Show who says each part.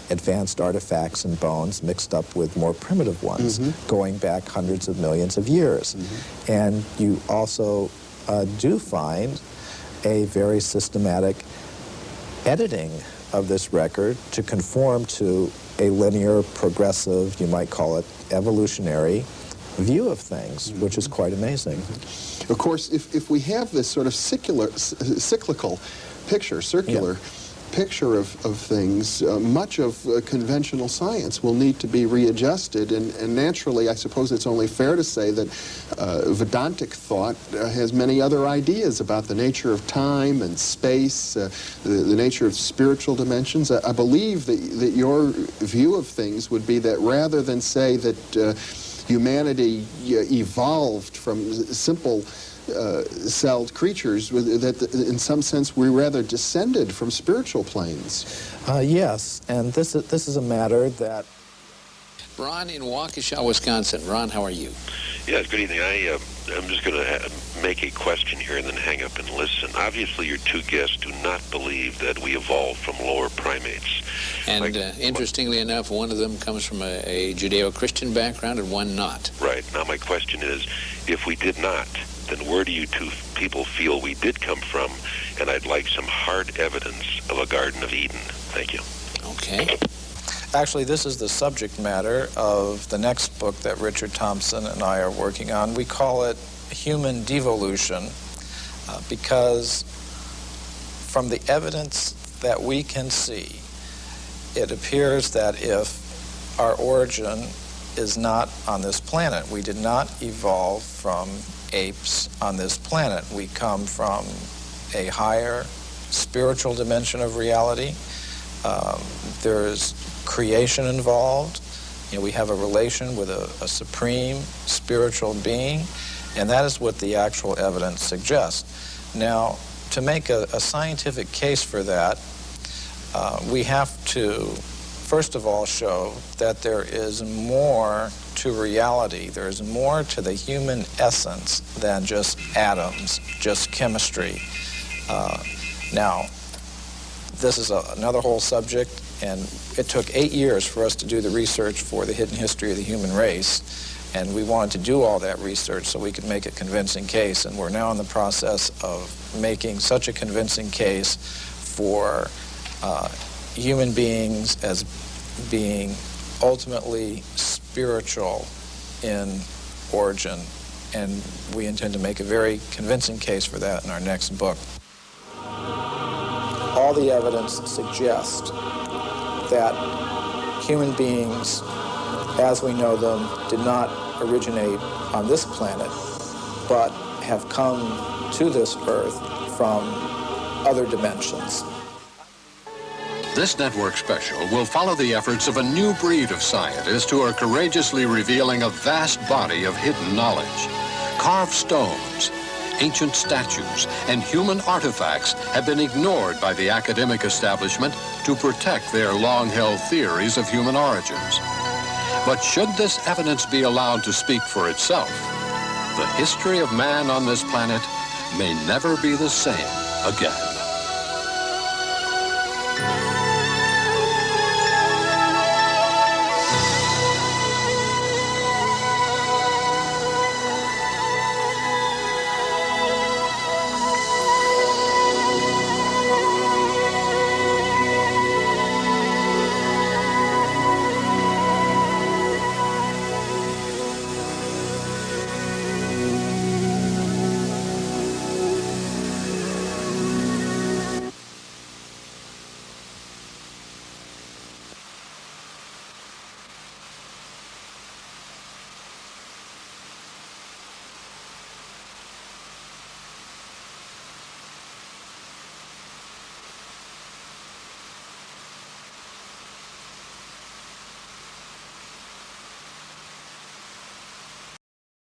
Speaker 1: advanced artifacts and bones mixed up with more primitive ones, going back hundreds of millions of years. And you also do find a very systematic editing of this record to conform to a linear, progressive, you might call it evolutionary view of things, which is quite amazing.
Speaker 2: Of course, if we have this sort of cyclical picture, circular picture of things, much of conventional science will need to be readjusted, and naturally, I suppose it's only fair to say that Vedantic thought has many other ideas about the nature of time and space, the nature of spiritual dimensions. I believe that your view of things would be that rather than say that humanity evolved from simple celled creatures, that in some sense we rather descended from spiritual planes.
Speaker 1: Yes, and this is a matter that...
Speaker 3: Ron in Waukesha, Wisconsin. Ron, how are you?
Speaker 4: Yeah, good evening. I'm just going to make a question here and then hang up and listen. Obviously, your two guests do not believe that we evolved from lower primates.
Speaker 3: And interestingly enough, one of them comes from a Judeo-Christian background and one not.
Speaker 4: Right. Now, my question is, if we did not, then where do you two people feel we did come from? And I'd like some hard evidence of a Garden of Eden. Thank you.
Speaker 3: Okay.
Speaker 1: Actually, this is the subject matter of the next book that Richard Thompson and I are working on. We call it Human Devolution because from the evidence that we can see, it appears that if our origin is not on this planet, we did not evolve from apes on this planet. We come from a higher spiritual dimension of reality. There's creation involved. You know, we have a relation with a supreme spiritual being, and that is what the actual evidence suggests. Now, to make a scientific case for that, we have to, first of all, show that there is more to reality. There is more to the human essence than just atoms, just chemistry. Now, this is another whole subject, and it took 8 years for us to do the research for the hidden history of the human race, and we wanted to do all that research so we could make a convincing case, and we're now in the process of making such a convincing case for human beings as being ultimately spiritual in origin, and we intend to make a very convincing case for that in our next book. All the evidence suggests that human beings, as we know them, did not originate on this planet, but have come to this earth from other dimensions.
Speaker 5: This network special will follow the efforts of a new breed of scientists who are courageously revealing a vast body of hidden knowledge. Carved stones, ancient statues, and human artifacts have been ignored by the academic establishment to protect their long-held theories of human origins. But should this evidence be allowed to speak for itself, the history of man on this planet may never be the same again.